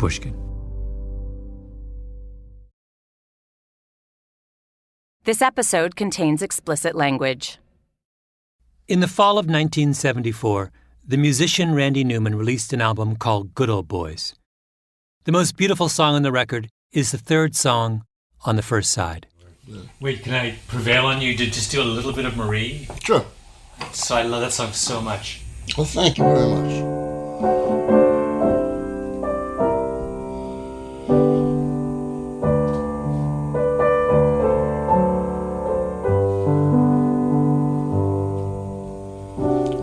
Pushkin. This episode contains explicit language. In the fall of 1974, the musician Randy Newman released an album called Good Old Boys. The most beautiful song on the record is the third song on the first side. Wait, can I prevail on you to just do a little bit of Marie? Sure. So I love that song so much. Well, thank you very much.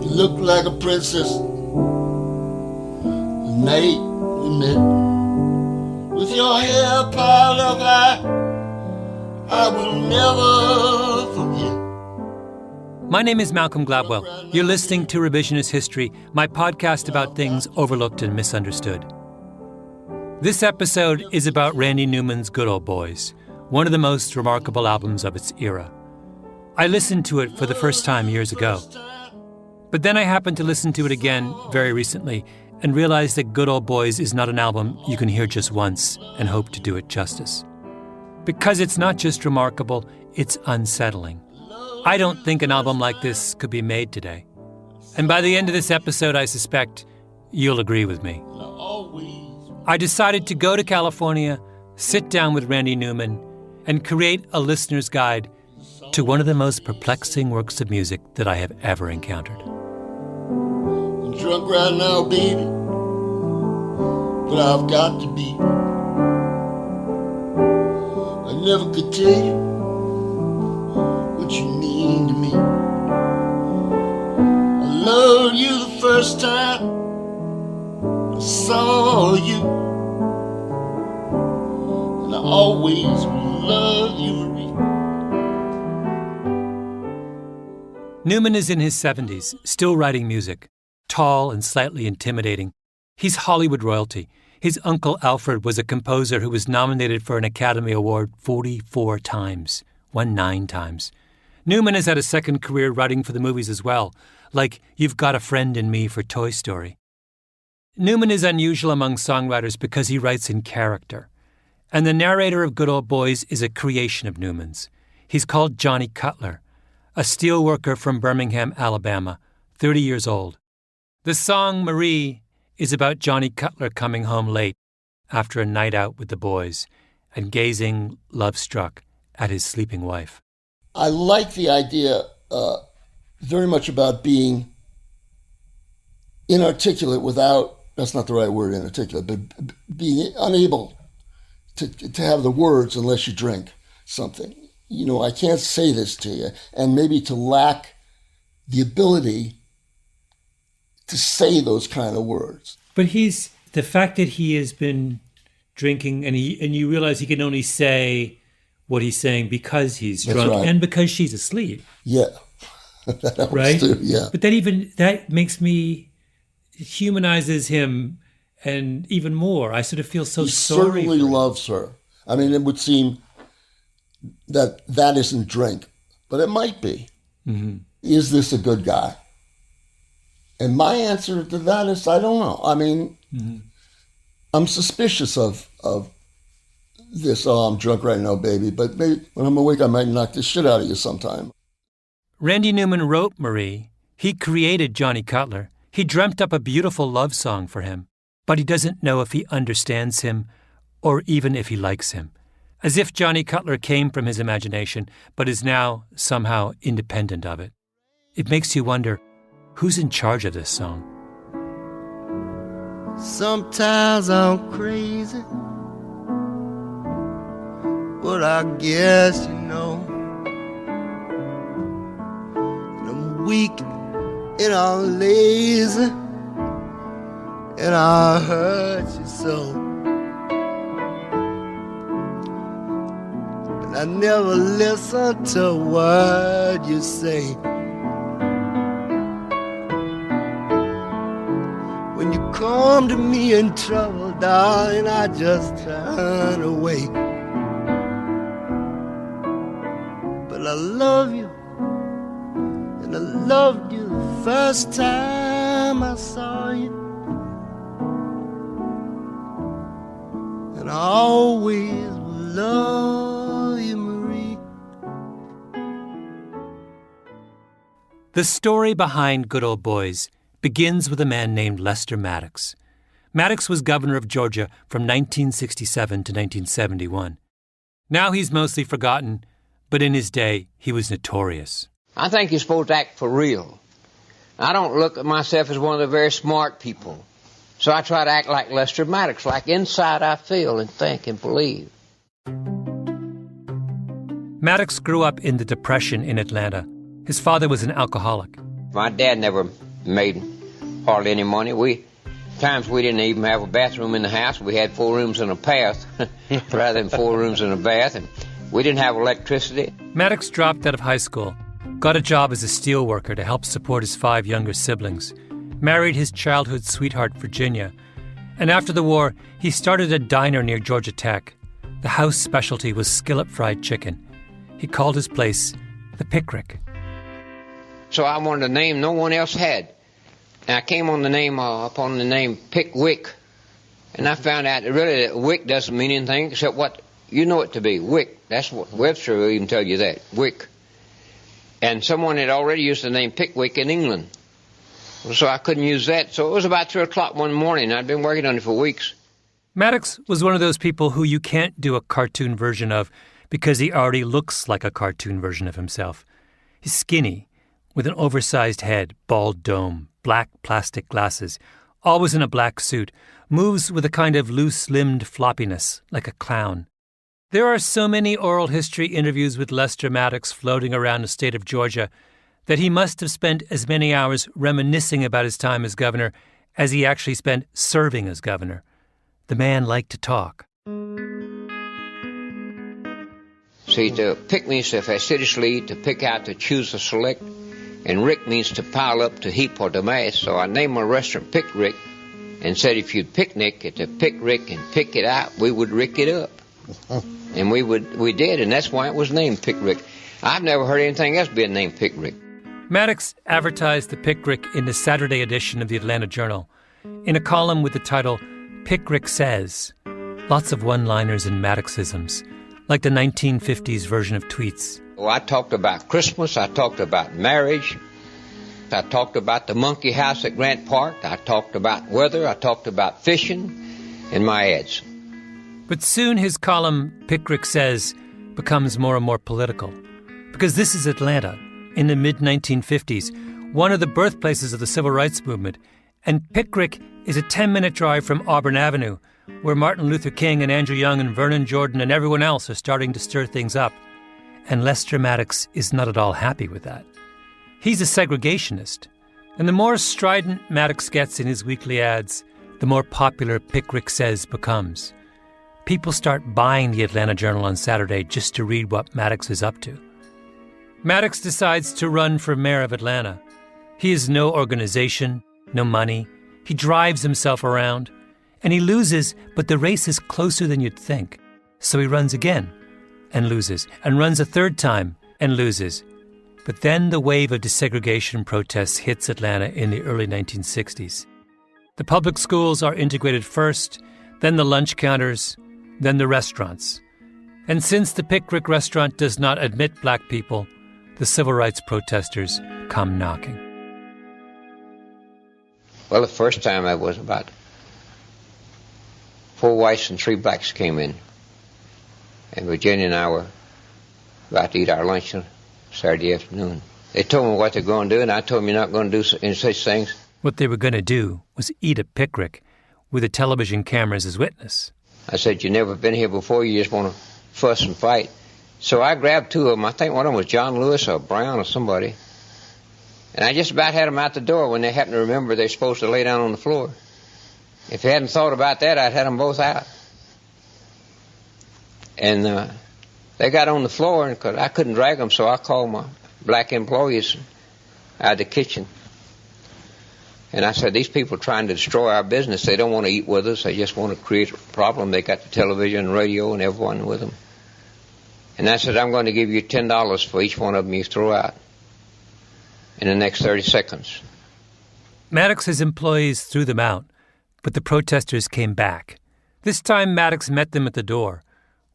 You look like a princess the night we met, with your hair piled up high, I will never forget. My name is Malcolm Gladwell. You're listening to Revisionist History, my podcast about things overlooked and misunderstood. This episode is about Randy Newman's Good Old Boys, one of the most remarkable albums of its era. I listened to it for the first time years ago. But then I happened to listen to it again very recently and realized that Good Old Boys is not an album you can hear just once and hope to do it justice. Because it's not just remarkable, it's unsettling. I don't think an album like this could be made today. And by the end of this episode, I suspect you'll agree with me. I decided to go to California, sit down with Randy Newman, and create a listener's guide to one of the most perplexing works of music that I have ever encountered. I'm drunk right now, baby, but I've got to be. I never could tell you what you mean to me. I loved you the first time I saw you, and I always will love you, Marie. Newman is in his 70s, still writing music. Tall and slightly intimidating. He's Hollywood royalty. His uncle Alfred was a composer who was nominated for an Academy Award 44 times, won 9 times. Newman has had a second career writing for the movies as well, like You've Got a Friend in Me for Toy Story. Newman is unusual among songwriters because he writes in character. And the narrator of Good Old Boys is a creation of Newman's. He's called Johnny Cutler, a steel worker from Birmingham, Alabama, 30 years old. The song Marie is about Johnny Cutler coming home late after a night out with the boys and gazing, love-struck, at his sleeping wife. I like the idea very much about being inarticulate without, that's not the right word, inarticulate, but being unable to have the words unless you drink something. You know, I can't say this to you, and maybe to lack the ability to say those kind of words. But the fact that he has been drinking and you realize he can only say what he's saying because he's drunk, right, and because she's asleep. Yeah. That helps right? Too, yeah. But that makes me, humanizes him, and even more. I sort of feel so sorry. He certainly loves her. I mean, it would seem that isn't drink, but it might be. Mm-hmm. Is this a good guy? And my answer to that is, I don't know. I mean, mm-hmm. I'm suspicious of this, I'm drunk right now, baby, but maybe when I'm awake, I might knock the shit out of you sometime. Randy Newman wrote Marie. He created Johnny Cutler. He dreamt up a beautiful love song for him, but he doesn't know if he understands him or even if he likes him. As if Johnny Cutler came from his imagination, but is now somehow independent of it. It makes you wonder, who's in charge of this song? Sometimes I'm crazy, but I guess you know. And I'm weak and I'm lazy, and I hurt you so. And I never listen to a word you say. When you come to me in trouble, darling, I just turn away. But I love you, and I loved you the first time I saw you. and I always will love you, Marie. The story behind Good Old Boys begins with a man named Lester Maddox. Maddox was governor of Georgia from 1967 to 1971. Now he's mostly forgotten, but in his day, he was notorious. I think you're supposed to act for real. I don't look at myself as one of the very smart people. So I try to act like Lester Maddox, like inside I feel and think and believe. Maddox grew up in the Depression in Atlanta. His father was an alcoholic. My dad never made hardly any money. Times we didn't even have a bathroom in the house. We had 4 rooms and a bath rather than 4 rooms and a bath. And we didn't have electricity. Maddox dropped out of high school, got a job as a steel worker to help support his 5 younger siblings, married his childhood sweetheart, Virginia, and after the war, he started a diner near Georgia Tech. The house specialty was skillet fried chicken. He called his place the Pickrick. So I wanted a name no one else had. And I came on the name upon the name Pickwick, and I found out that really that Wick doesn't mean anything except what you know it to be, Wick. That's what Webster will even tell you that, Wick. And someone had already used the name Pickwick in England, so I couldn't use that. So it was about 3 o'clock one morning. I'd been working on it for weeks. Maddox was one of those people who you can't do a cartoon version of because he already looks like a cartoon version of himself. He's skinny, with an oversized head, bald dome, black plastic glasses, always in a black suit, moves with a kind of loose-limbed floppiness, like a clown. There are so many oral history interviews with Lester Maddox floating around the state of Georgia that he must have spent as many hours reminiscing about his time as governor as he actually spent serving as governor. The man liked to talk. See, to pick means to facetiously, to pick out, to choose, to select, and rick means to pile up, to heap, or to mass. So I named my restaurant Pick Rick and said if you'd picnic at the Pick Rick and pick it out, we would rick it up. And we did, and that's why it was named Pick Rick. I've never heard anything else being named Pick Rick. Maddox advertised the Pick Rick in the Saturday edition of the Atlanta Journal, in a column with the title Pick Rick Says. Lots of one-liners and Maddoxisms, like the 1950s version of tweets. Oh, I talked about Christmas, I talked about marriage, I talked about the monkey house at Grant Park, I talked about weather, I talked about fishing in my ads. But soon his column, Pick Rick Says, becomes more and more political. Because this is Atlanta, in the mid-1950s, one of the birthplaces of the civil rights movement, and Pick Rick is a 10-minute drive from Auburn Avenue, where Martin Luther King and Andrew Young and Vernon Jordan and everyone else are starting to stir things up. And Lester Maddox is not at all happy with that. He's a segregationist, and the more strident Maddox gets in his weekly ads, the more popular Pick Rick Says becomes. People start buying the Atlanta Journal on Saturday just to read what Maddox is up to. Maddox decides to run for mayor of Atlanta. He has no organization, no money. He drives himself around, and he loses, but the race is closer than you'd think. So he runs again and loses, and runs a third time and loses. But then the wave of desegregation protests hits Atlanta in the early 1960s. The public schools are integrated first, then the lunch counters, then the restaurants. And since the Pick Rick restaurant does not admit black people, the civil rights protesters come knocking. Well, the first time I was about 4 whites and 3 blacks came in. And Virginia and I were about to eat our lunch on Saturday afternoon. They told me what they're going to do, and I told them you're not going to do any such things. What they were going to do was eat a Pick Rick with the television cameras as witness. I said, you've never been here before, you just want to fuss and fight. So I grabbed 2 of them. I think one of them was John Lewis or Brown or somebody. And I just about had them out the door when they happened to remember they're supposed to lay down on the floor. If they hadn't thought about that, I'd had them both out. And they got on the floor, and cause I couldn't drag them, so I called my black employees out of the kitchen. And I said, these people are trying to destroy our business. They don't want to eat with us. They just want to create a problem. They got the television and radio and everyone with them. And I said, I'm going to give you $10 for each one of them you throw out in the next 30 seconds. Maddox's employees threw them out, but the protesters came back. This time Maddox met them at the door,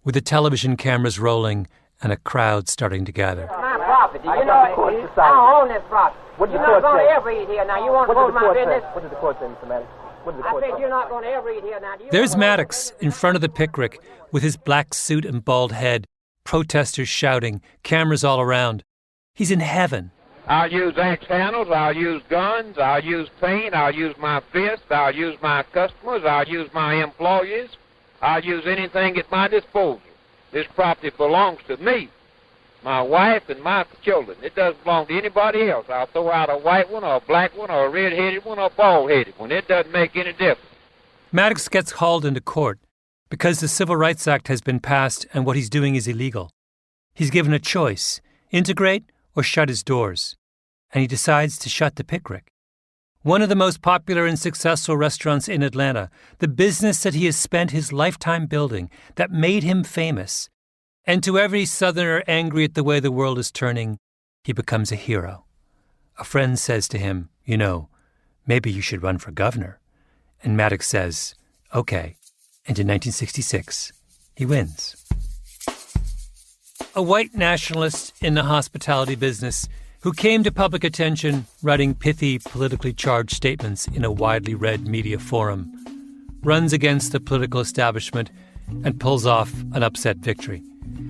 with the television cameras rolling and a crowd starting to gather. My property, you know, I own this property. You're not going to ever eat here now. You want to close my business? What did the court say, Mr. Maddox? I said you're not going to ever eat here now. There's Maddox in front of the Pickrick with his black suit and bald head, protesters shouting, cameras all around. He's in heaven. I'll use axe handles, I'll use guns, I'll use paint, I'll use my fists, I'll use my customers, I'll use my employees, I'll use anything at my disposal. This property belongs to me, my wife, and my children. It doesn't belong to anybody else. I'll throw out a white one or a black one or a red-headed one or a bald-headed one. It doesn't make any difference. Maddox gets hauled into court because the Civil Rights Act has been passed and what he's doing is illegal. He's given a choice, integrate or shut his doors, and he decides to shut the Pickrick. One of the most popular and successful restaurants in Atlanta, the business that he has spent his lifetime building, that made him famous. And to every Southerner angry at the way the world is turning, he becomes a hero. A friend says to him, you know, maybe you should run for governor. And Maddox says, okay. And in 1966, he wins. A white nationalist in the hospitality business who came to public attention writing pithy, politically charged statements in a widely read media forum, runs against the political establishment and pulls off an upset victory.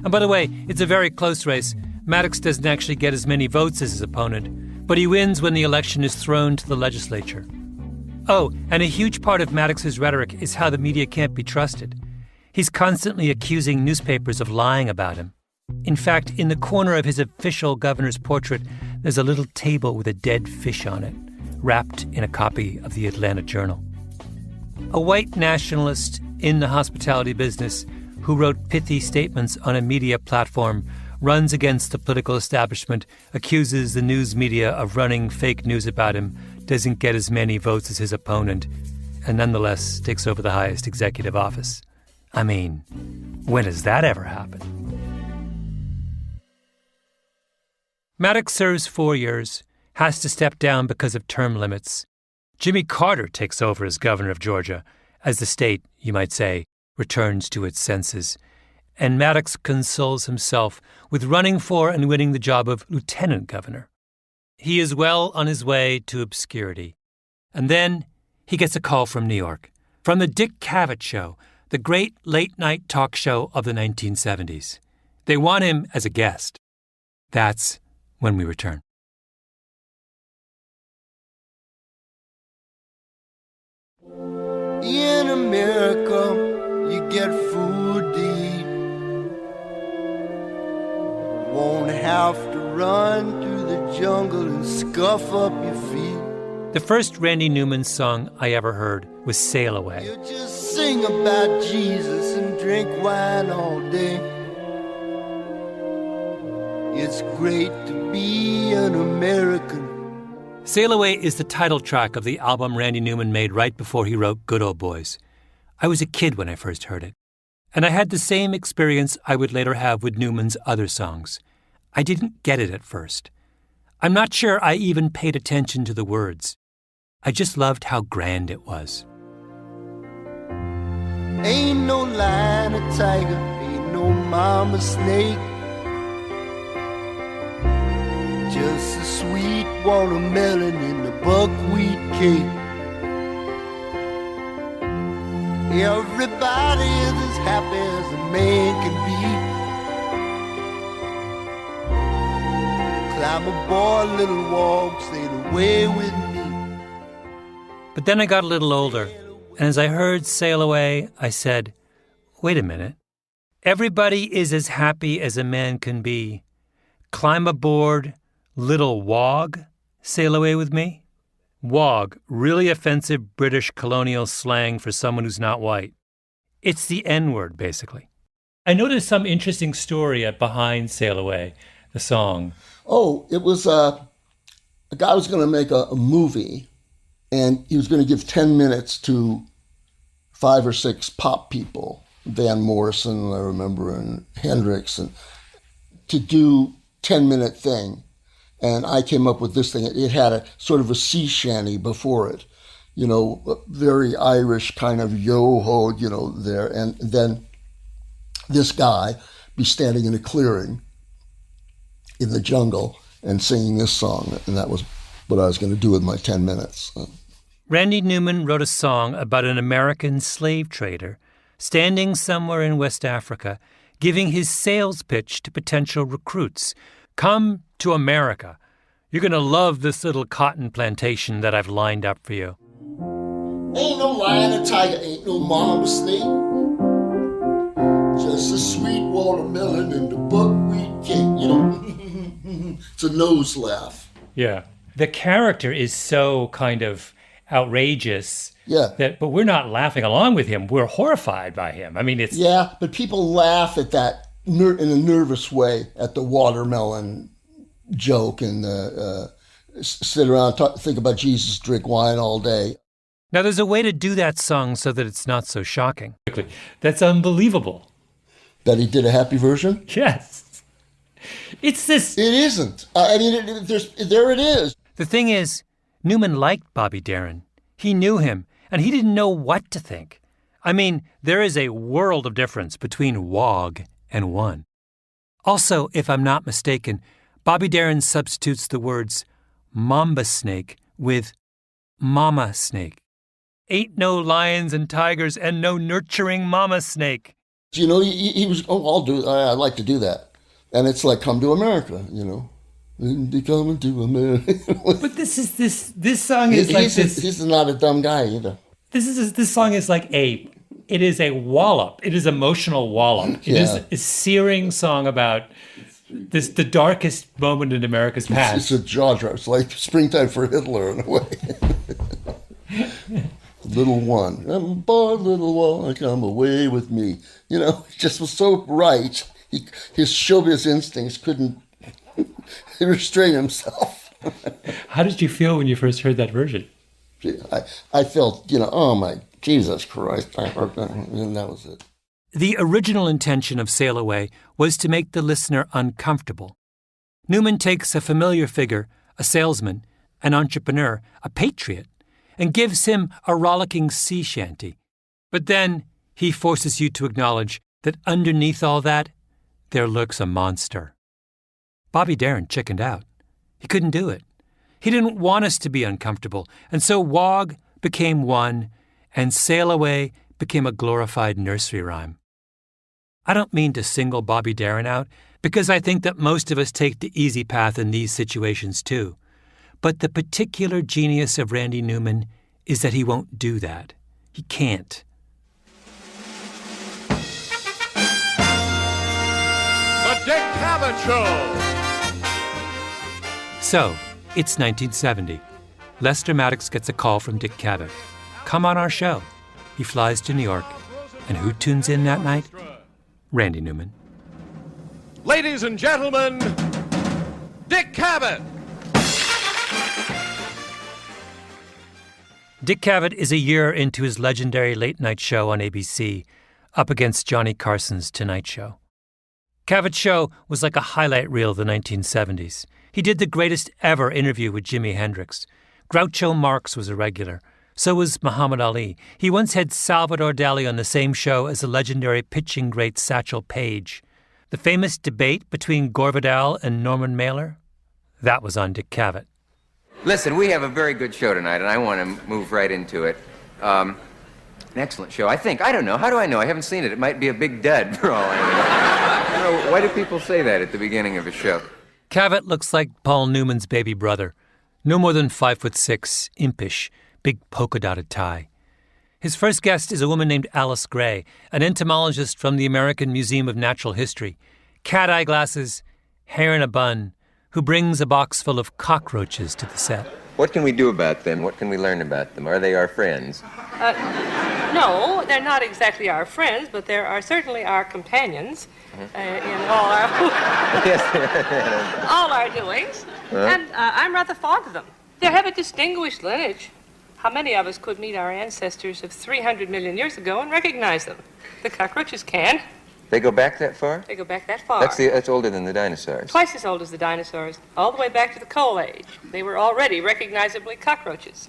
And by the way, it's a very close race. Maddox doesn't actually get as many votes as his opponent, but he wins when the election is thrown to the legislature. Oh, and a huge part of Maddox's rhetoric is how the media can't be trusted. He's constantly accusing newspapers of lying about him. In fact, in the corner of his official governor's portrait, there's a little table with a dead fish on it, wrapped in a copy of the Atlanta Journal. A white nationalist in the hospitality business who wrote pithy statements on a media platform runs against the political establishment, accuses the news media of running fake news about him, doesn't get as many votes as his opponent, and nonetheless takes over the highest executive office. I mean, when has that ever happened? Maddox serves 4 years, has to step down because of term limits. Jimmy Carter takes over as governor of Georgia, as the state, you might say, returns to its senses. And Maddox consoles himself with running for and winning the job of lieutenant governor. He is well on his way to obscurity. And then he gets a call from New York, from the Dick Cavett Show, the great late-night talk show of the 1970s. They want him as a guest. That's when we return. In America, you get food to eat. Won't have to run through the jungle and scuff up your feet. The first Randy Newman song I ever heard was Sail Away. You just sing about Jesus and drink wine all day. It's great to be an American. Sail Away is the title track of the album Randy Newman made right before he wrote Good Old Boys. I was a kid when I first heard it, and I had the same experience I would later have with Newman's other songs. I didn't get it at first. I'm not sure I even paid attention to the words. I just loved how grand it was. Ain't no lion or tiger, ain't no mama snake. Just a sweet watermelon in the buckwheat cake. Everybody is as happy as a man can be. Climb aboard, little walk, sail away with me. But then I got a little older, and as I heard Sail Away, I said, wait a minute. Everybody is as happy as a man can be. Climb aboard, little wog, sail away with me? Wog, really offensive British colonial slang for someone who's not white. It's the N-word, basically. I know there's some interesting story behind Sail Away, the song. Oh, it was a guy was going to make a movie, and he was going to give 10 minutes to 5 or 6 pop people, Van Morrison, I remember, and Hendrix, and to do 10-minute thing. And I came up with this thing. It had a sort of a sea shanty before it. very Irish kind of yo-ho, there. And then this guy be standing in a clearing in the jungle and singing this song. And that was what I was going to do with my 10 minutes. Randy Newman wrote a song about an American slave trader standing somewhere in West Africa, giving his sales pitch to potential recruits. Come to America. You're going to love this little cotton plantation that I've lined up for you. Ain't no lion or tiger, ain't no mama snake. Just a sweet watermelon and the buckwheat cake, It's a nose laugh. Yeah. The character is so kind of outrageous. Yeah. But we're not laughing along with him. We're horrified by him. I mean, it's... Yeah, but people laugh at that in a nervous way at the watermelon joke and sit around, think about Jesus, drink wine all day. Now, there's a way to do that song so that it's not so shocking. That's unbelievable. That he did a happy version? Yes. It's this... It isn't. There it is. The thing is, Newman liked Bobby Darin. He knew him, and he didn't know what to think. I mean, there is a world of difference between WOG and one. Also, if I'm not mistaken, Bobby Darin substitutes the words mamba snake with mama snake. Ain't no lions and tigers and no nurturing mama snake. He was, I'd like to do that. And it's like, come to America, Come to America. But this song is He's not a dumb guy either. This song is like it is a wallop. It is emotional wallop. It is a searing song about the darkest moment in America's past. It's a jaw drop. It's like Springtime for Hitler in a way. Little one, boy, little one, come away with me. It just was so right. His showbiz instincts couldn't restrain himself. How did you feel when you first heard that version? I felt, oh my Jesus Christ, I heard that, and that was it. The original intention of Sail Away was to make the listener uncomfortable. Newman takes a familiar figure, a salesman, an entrepreneur, a patriot, and gives him a rollicking sea shanty. But then he forces you to acknowledge that underneath all that, there lurks a monster. Bobby Darin chickened out. He couldn't do it. He didn't want us to be uncomfortable, and so WOG became one, and Sail Away became a glorified nursery rhyme. I don't mean to single Bobby Darin out, because I think that most of us take the easy path in these situations too. But the particular genius of Randy Newman is that he won't do that. He can't. The Dick Cavett Show! So, it's 1970. Lester Maddox gets a call from Dick Cavett. Come on our show. He flies to New York. And who tunes in that night? Randy Newman. Ladies and gentlemen, Dick Cavett! Dick Cavett is a year into his legendary late-night show on ABC, up against Johnny Carson's Tonight Show. Cavett's show was like a highlight reel of the 1970s. He did the greatest ever interview with Jimi Hendrix. Groucho Marx was a regular. So was Muhammad Ali. He once had Salvador Dali on the same show as the legendary pitching great Satchel Paige. The famous debate between Gore Vidal and Norman Mailer? That was on Dick Cavett. Listen, we have a very good show tonight, and I want to move right into it. An excellent show, I think. I don't know. How do I know? I haven't seen it. It might be a big dud for all I know. Why do people say that at the beginning of a show? Cavett looks like Paul Newman's baby brother. No more than 5'6", impish, big polka-dotted tie. His first guest is a woman named Alice Gray, an entomologist from the American Museum of Natural History. Cat-eye glasses, hair in a bun, who brings a box full of cockroaches to the set. What can we do about them? What can we learn about them? Are they our friends? No, they're not exactly our friends, but they are certainly our companions in all our doings. And I'm rather fond of them. They have a distinguished lineage. How many of us could meet our ancestors of 300 million years ago and recognize them? The cockroaches can. They go back that far? They go back that far. That's older than the dinosaurs. Twice as old as the dinosaurs, all the way back to the Coal Age. They were already recognizably cockroaches.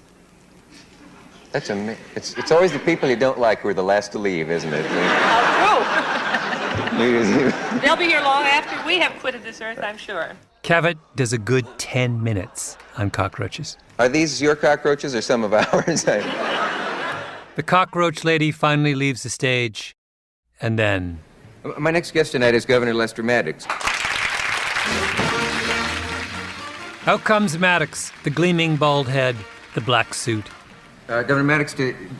It's always the people you don't like who are the last to leave, isn't it? Oh, true. They'll be here long after we have quitted this earth, I'm sure. Cavett does a good 10 minutes on cockroaches. Are these your cockroaches or some of ours? The cockroach lady finally leaves the stage, and then... My next guest tonight is Governor Lester Maddox. Out comes Maddox, the gleaming bald head, the black suit. Governor Maddox,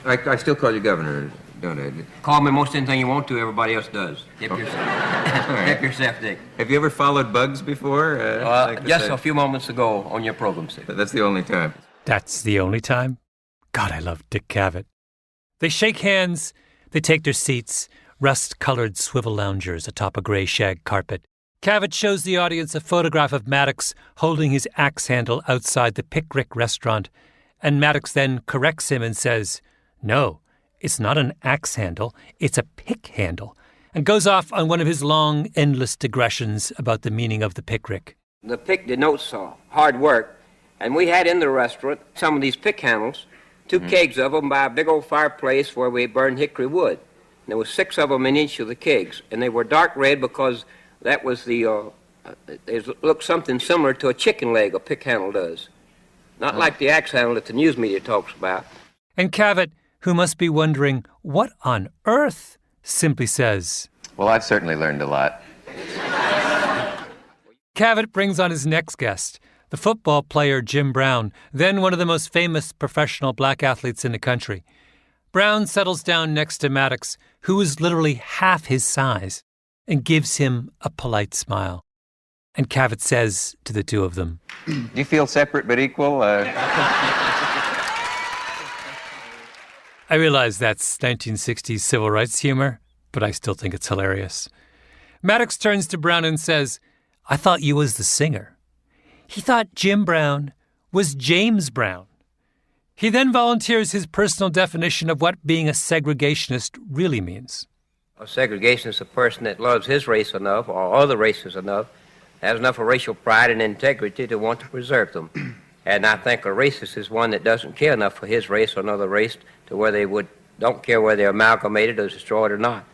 I still call you governor, don't I? Call me most anything you want to, everybody else does. Hip yourself. Hip yourself, Dick. Have you ever followed bugs before? Just a few moments ago on your program, sir. That's the only time. That's the only time? God, I love Dick Cavett. They shake hands, they take their seats, rust-colored swivel loungers atop a grey shag carpet. Cavett shows the audience a photograph of Maddox holding his axe handle outside the Pickrick restaurant, and Maddox then corrects him and says, "No, it's not an axe handle, it's a pick handle," and goes off on one of his long, endless digressions about the meaning of the Pickrick. The pick denotes hard work, and we had in the restaurant some of these pick handles, two kegs of them by a big old fireplace where we burned hickory wood. And there were 6 of them in each of the kegs, and they were dark red because that was they looked something similar to a chicken leg, a pick handle does. Not like the axe handle that the news media talks about. And Cavett, who must be wondering, what on earth, simply says, "Well, I've certainly learned a lot." Cavett brings on his next guest, the football player Jim Brown, then one of the most famous professional black athletes in the country. Brown settles down next to Maddox, who is literally half his size, and gives him a polite smile. And Cavett says to the two of them, "Do you feel separate but equal?" I realize that's 1960s civil rights humor, but I still think it's hilarious. Maddox turns to Brown and says, "I thought you was the singer." He thought Jim Brown was James Brown. He then volunteers his personal definition of what being a segregationist really means. A segregationist is a person that loves his race enough, or other races enough, has enough of racial pride and integrity to want to preserve them. And I think a racist is one that doesn't care enough for his race or another race to where they don't care whether they're amalgamated or destroyed or not.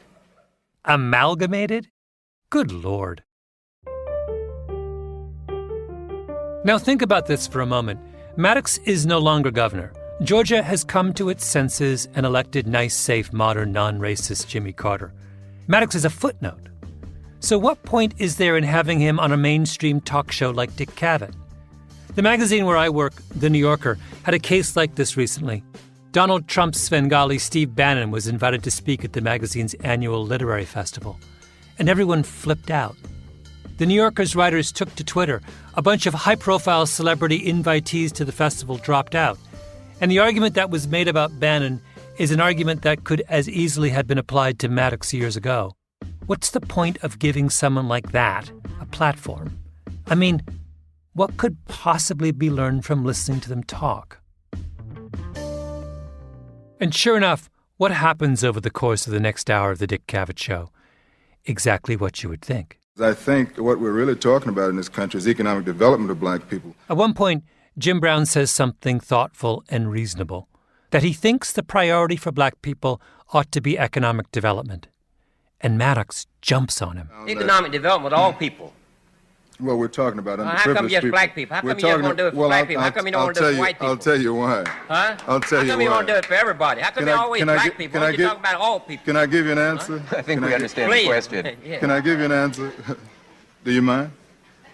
Amalgamated? Good Lord. Now think about this for a moment. Maddox is no longer governor. Georgia has come to its senses and elected nice, safe, modern, non-racist Jimmy Carter. Maddox is a footnote. So what point is there in having him on a mainstream talk show like Dick Cavett? The magazine where I work, The New Yorker, had a case like this recently. Donald Trump's Svengali Steve Bannon was invited to speak at the magazine's annual literary festival, and everyone flipped out. The New Yorker's writers took to Twitter. A bunch of high-profile celebrity invitees to the festival dropped out. And the argument that was made about Bannon is an argument that could as easily have been applied to Maddox years ago. What's the point of giving someone like that a platform? I mean, what could possibly be learned from listening to them talk? And sure enough, what happens over the course of the next hour of the Dick Cavett Show? Exactly what you would think. I think what we're really talking about in this country is economic development of black people. At one point, Jim Brown says something thoughtful and reasonable, that he thinks the priority for black people ought to be economic development. And Maddox jumps on him. Economic development with all people. Well, we're talking about underprivileged how come just people. black people? How come you just want to do it for black people? How come you don't want to do it for white people? I'll tell you why. Huh? I'll tell you why. How come you want to do it for everybody? How come you always black people? Why don't you talk about all people? Can I give you an answer? I think we understand the question. Yeah. Can I give you an answer? Do you mind?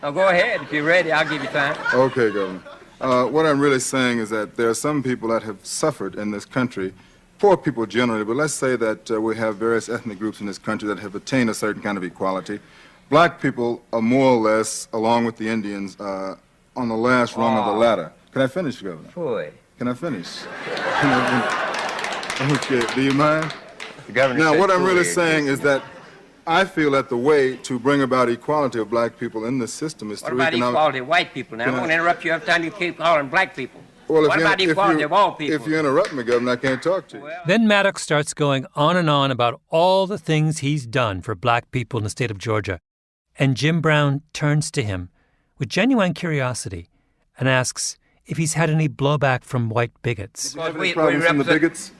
Oh, go ahead. If you're ready, I'll give you time. Okay, Governor. What I'm really saying is that there are some people that have suffered in this country, poor people generally, but let's say that we have various ethnic groups in this country that have attained a certain kind of equality. Black people are more or less, along with the Indians, on the last rung of the ladder. Can I finish, Governor? Boy. Can I finish? Okay, do you mind? The governor now, said what I'm really boy. saying is that I feel that the way to bring about equality of black people in this system is What through about economic... equality of white people? Now, I'm going to interrupt you every time you keep calling black people. Well, what about equality of all people? If you interrupt me, Governor, I can't talk to you. Then Maddox starts going on and on about all the things he's done for black people in the state of Georgia. And Jim Brown turns to him with genuine curiosity and asks if he's had any blowback from white bigots. Did you have any problems from the bigots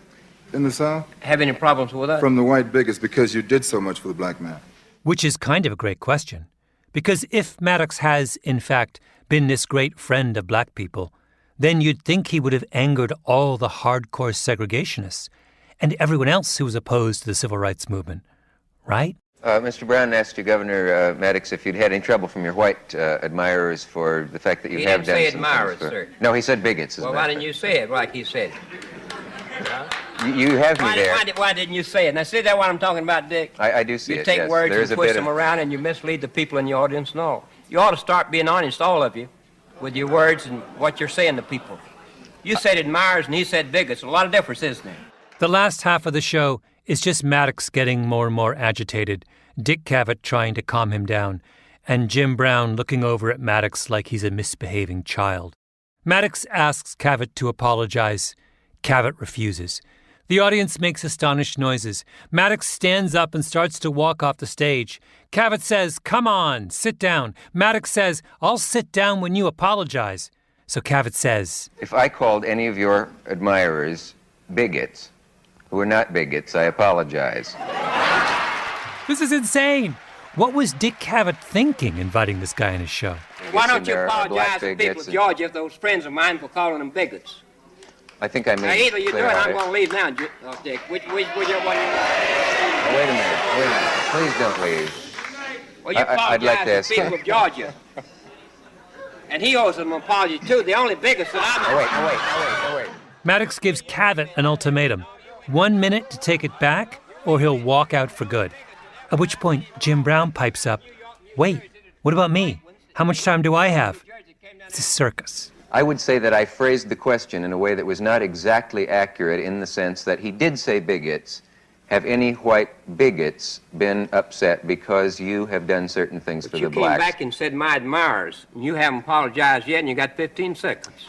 in the South? Have any problems with us? From the white bigots because you did so much for the black man. Which is kind of a great question. Because if Maddox has, in fact, been this great friend of black people, then you'd think he would have angered all the hardcore segregationists and everyone else who was opposed to the civil rights movement, right? Mr. Brown asked you, Governor Maddox, if you'd had any trouble from your white admirers for the fact that you have done some things. He didn't say admirers, sir. No, he said bigots. Well, why didn't you say it like he said? You have me there. Why didn't you say it? Now, see that what I'm talking about, Dick? I do see it, You take yes. words There and is a twist bit them of- around and you mislead the people in your audience and all. You ought to start being honest, all of you, with your words and what you're saying to people. You said admirers and he said bigots. A lot of difference, isn't there? The last half of the show is just Maddox getting more and more agitated, Dick Cavett trying to calm him down, and Jim Brown looking over at Maddox like he's a misbehaving child. Maddox asks Cavett to apologize. Cavett refuses. The audience makes astonished noises. Maddox stands up and starts to walk off the stage. Cavett says, "Come on, sit down." Maddox says, "I'll sit down when you apologize." So Cavett says, If I called any of your admirers bigots, who are not bigots, I apologize. "This is insane. What was Dick Cavett thinking inviting this guy on his show?" Why don't you there are apologize black to people bigots of Georgia, those friends of mine, for calling them bigots? I think I Now, made either you do clear it, how I'm to- going to leave now, Dick. Which one you Wait a minute. Please don't leave. Well, you I'd like to apologize ask- to people of Georgia. And he owes them an apology, too. The only bigots that I know. Wait. Maddox gives Cavett an ultimatum. 1 minute to take it back, or he'll walk out for good. At which point, Jim Brown pipes up, "Wait, what about me? How much time do I have?" It's a circus. I would say that I phrased the question in a way that was not exactly accurate in the sense that he did say bigots. Have any white bigots been upset because you have done certain things for You the came blacks? back and said my admirers, and you haven't apologized yet, and you got 15 seconds.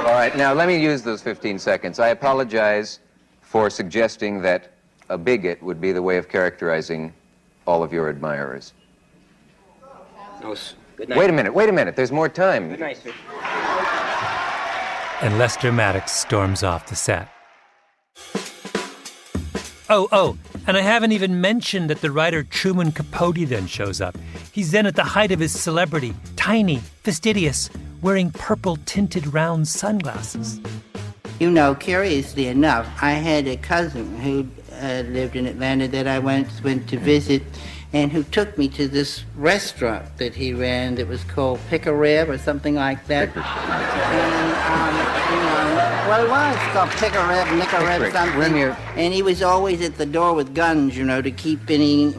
All right, now let me use those 15 seconds. I apologize for suggesting that a bigot would be the way of characterizing all of your admirers. Good night. Wait a minute. There's more time. Good night, sir. And Lester Maddox storms off the set. Oh, and I haven't even mentioned that the writer Truman Capote then shows up. He's then at the height of his celebrity, tiny, fastidious, wearing purple-tinted round sunglasses. You know, curiously enough, I had a cousin who lived in Atlanta that I once went to visit, and who took me to this restaurant that he ran that was called Pick-a-Rib or something like that. Well, it was called Pick-a-Rib, Nick-a-Rib, something. And he was always at the door with guns, to keep any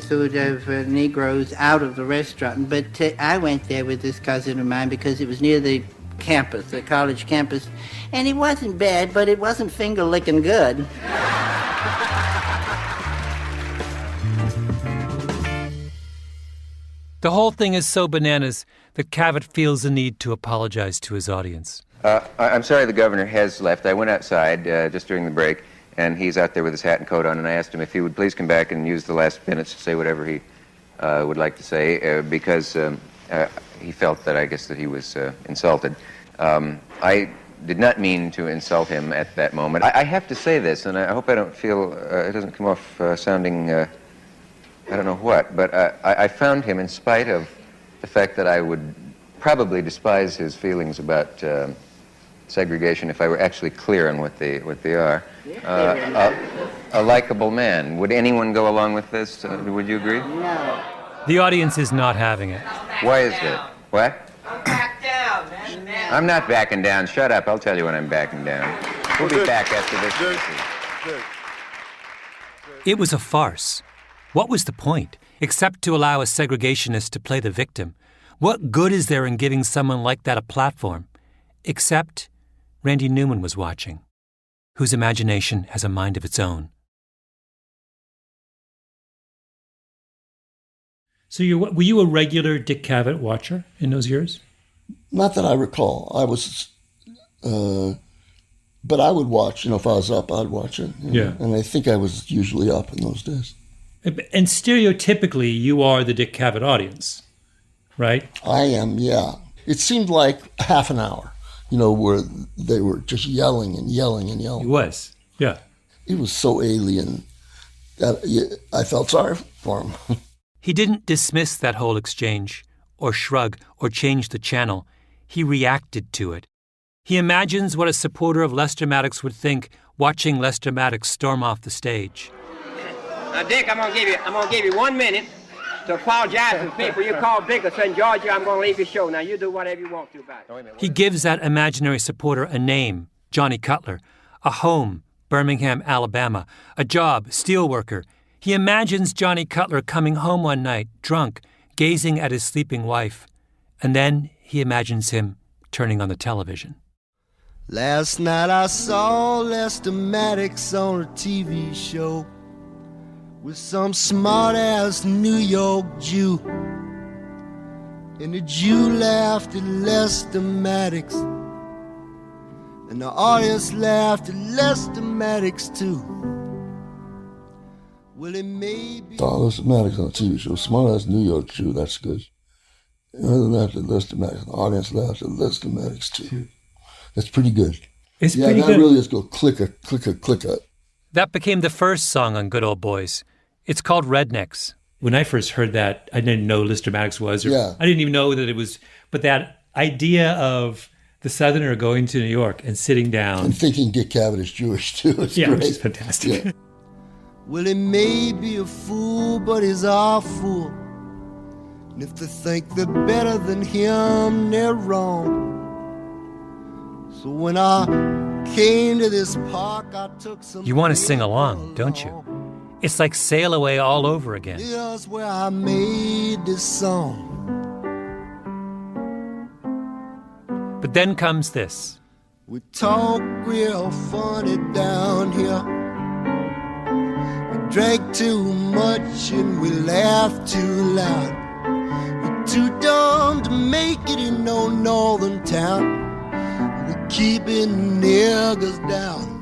sort of Negroes out of the restaurant. But I went there with this cousin of mine because it was near the campus, the college campus. And it wasn't bad, but it wasn't finger-licking good. The whole thing is so bananas that Cavett feels the need to apologize to his audience. I'm sorry the governor has left. I went outside just during the break, and he's out there with his hat and coat on, and I asked him if he would please come back and use the last minutes to say whatever he would like to say, because he felt that I guess that he was insulted. I did not mean to insult him at that moment. I have to say this, and I hope I don't feel, it doesn't come off sounding, I don't know what, but I found him, in spite of the fact that I would probably despise his feelings about segregation if I were actually clear on what they are, a likable man. Would anyone go along with this? Would you agree? No. The audience is not having it. Why is that? What? Back down, man. I'm not backing down. Shut up. I'll tell you when I'm backing down. We'll be back after this. It was a farce. What was the point, except to allow a segregationist to play the victim? What good is there in giving someone like that a platform? Except Randy Newman was watching, whose imagination has a mind of its own. So were you a regular Dick Cavett watcher in those years? Not that I recall. I was, but I would watch. If I was up, I'd watch it. Yeah. And I think I was usually up in those days. And stereotypically, you are the Dick Cavett audience, right? I am, yeah. It seemed like half an hour, where they were just yelling and yelling and yelling. It was, yeah. It was so alien that I felt sorry for him. He didn't dismiss that whole exchange, or shrug, or change the channel. He reacted to it. He imagines what a supporter of Lester Maddox would think watching Lester Maddox storm off the stage. Now, Dick, I'm gonna give you 1 minute to apologize to the people you called bigots in Georgia. I'm gonna leave your show. Now, you do whatever you want to about it. He gives that imaginary supporter a name, Johnny Cutler, a home, Birmingham, Alabama, a job, steelworker. He imagines Johnny Cutler coming home one night, drunk, gazing at his sleeping wife. And then he imagines him turning on the television. Last night I saw Lester Maddox on a TV show with some smart-ass New York Jew. And the Jew laughed at Lester Maddox, and the audience laughed at Lester Maddox too. Well, it may be... Oh, Lester Maddox on a TV show. Smart-ass New York Jew, that's good. Laughed at Lester Maddox. The audience laughed at Lester Maddox too. That's pretty good. It's pretty good. Yeah, that really is good. Clicker, clicker, clicker. That became the first song on Good Old Boys. It's called Rednecks. When I first heard that, I didn't know Lester Maddox was. Yeah. I didn't even know that it was. But that idea of the Southerner going to New York and sitting down. And thinking Dick Cavett is Jewish too. It's yeah, great. Which is fantastic. Yeah. Well, he may be a fool, but he's our fool. And if they think they're better than him, they're wrong. So when I came to this park, I took some... You want to sing along, don't you? It's like Sail Away all over again. Here's where I made this song. But then comes this. We talk real funny down here. We drank too much and we laugh too loud. We're too dumb to make it in no northern town. We're keeping niggas down.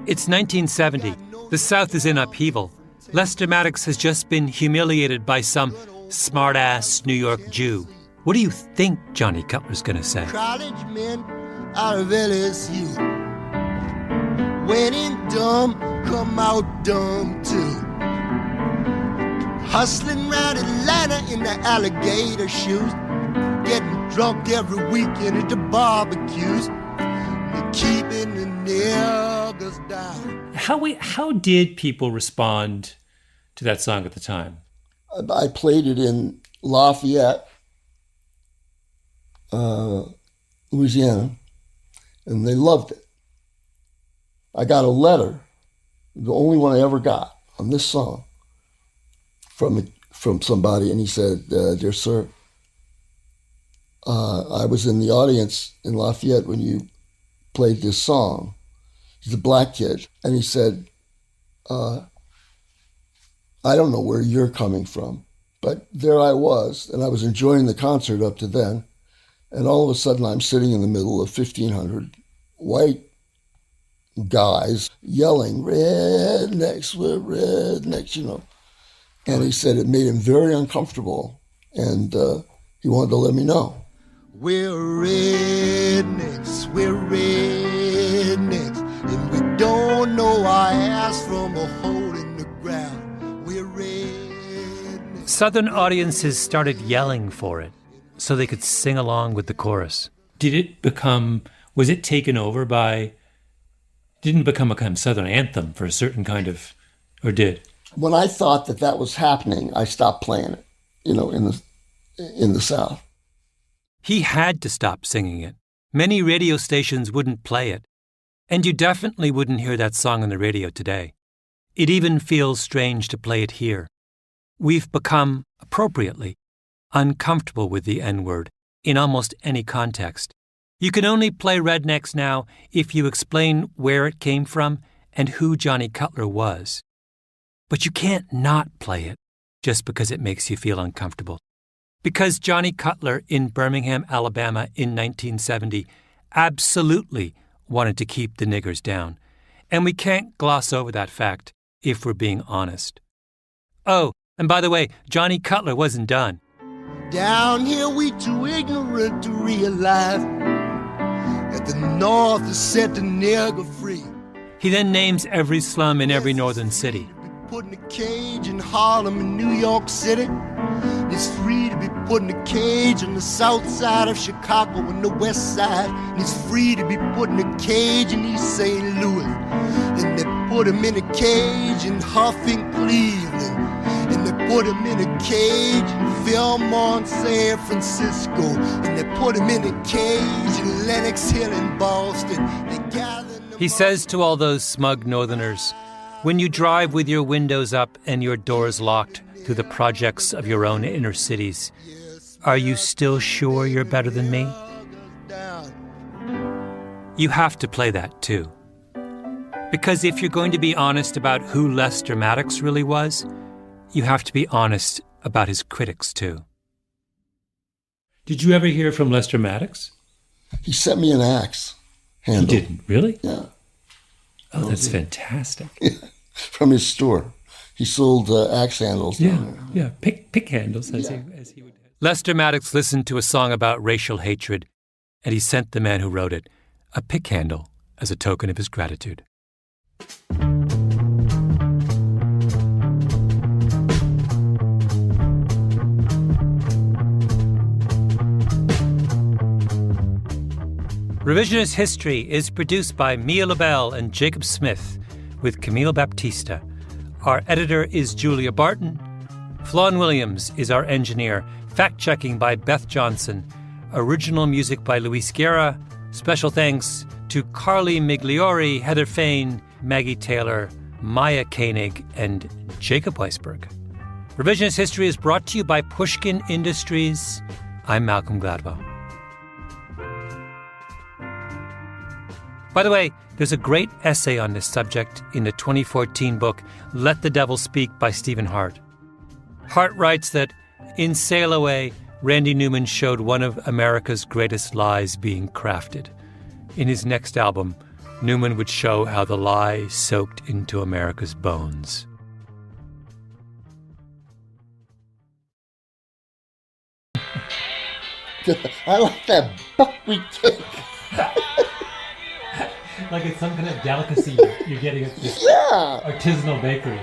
It's 1970. The South is in upheaval. Lester Maddox has just been humiliated by some smart-ass New York Jew. What do you think Johnny Cutler's going to say? College men out of LSU. When in dumb, come out dumb too. Hustling round Atlanta in the alligator shoes. Getting drunk every weekend at the barbecues. They're keeping the niggas down. How did people respond to that song at the time? I played it in Lafayette, Louisiana, and they loved it. I got a letter, the only one I ever got on this song, from somebody, and he said, "Dear sir, I was in the audience in Lafayette when you played this song." He's a black kid, and he said, "I don't know where you're coming from, but there I was, and I was enjoying the concert up to then, and all of a sudden I'm sitting in the middle of 1,500 white guys yelling, 'Rednecks, we're rednecks,' you know." And he said it made him very uncomfortable, and he wanted to let me know. We're rednecks, and we don't know our ass from a hole in the ground. We're rednecks. Southern audiences started yelling for it so they could sing along with the chorus. Was it taken over by, didn't become a kind of Southern anthem for a certain kind of, or did? When I thought that was happening, I stopped playing it, in the South. He had to stop singing it. Many radio stations wouldn't play it. And you definitely wouldn't hear that song on the radio today. It even feels strange to play it here. We've become, appropriately, uncomfortable with the N-word in almost any context. You can only play Rednecks now if you explain where it came from and who Johnny Cutler was. But you can't not play it just because it makes you feel uncomfortable. Because Johnny Cutler in Birmingham, Alabama in 1970 absolutely wanted to keep the niggers down. And we can't gloss over that fact if we're being honest. Oh, and by the way, Johnny Cutler wasn't done. Down here we too ignorant to realize that the North has set the nigger free. He then names every slum in every northern city. Put in a cage in Harlem and New York City. It's free to be put in a cage on the south side of Chicago and the west side. And it's free to be put in a cage in East St. Louis. And they put him in a cage in Huffing, Cleveland. And they put him in a cage in Fillmore, San Francisco. And they put him in a cage in Lenox Hill in Boston. He says to all those smug northerners, when you drive with your windows up and your doors locked through the projects of your own inner cities, are you still sure you're better than me? You have to play that too. Because if you're going to be honest about who Lester Maddox really was, you have to be honest about his critics too. Did you ever hear from Lester Maddox? He sent me an axe handle. He didn't? Really? Yeah. Oh, that's fantastic. Yeah. From his store. He sold axe handles down there. Yeah, pick handles, as he would. Lester Maddox listened to a song about racial hatred, and he sent the man who wrote it a pick handle as a token of his gratitude. Revisionist History is produced by Mia LaBelle and Jacob Smith with Camille Baptista. Our editor is Julia Barton. Flawn Williams is our engineer. Fact-checking by Beth Johnson. Original music by Luis Guerra. Special thanks to Carly Migliori, Heather Fain, Maggie Taylor, Maya Koenig, and Jacob Weisberg. Revisionist History is brought to you by Pushkin Industries. I'm Malcolm Gladwell. By the way, there's a great essay on this subject in the 2014 book, Let the Devil Speak by Stephen Hart. Hart writes that in Sail Away, Randy Newman showed one of America's greatest lies being crafted. In his next album, Newman would show how the lie soaked into America's bones. I like that buckwheat cake. Like it's some kind of delicacy you're getting at this Yeah. artisanal bakery.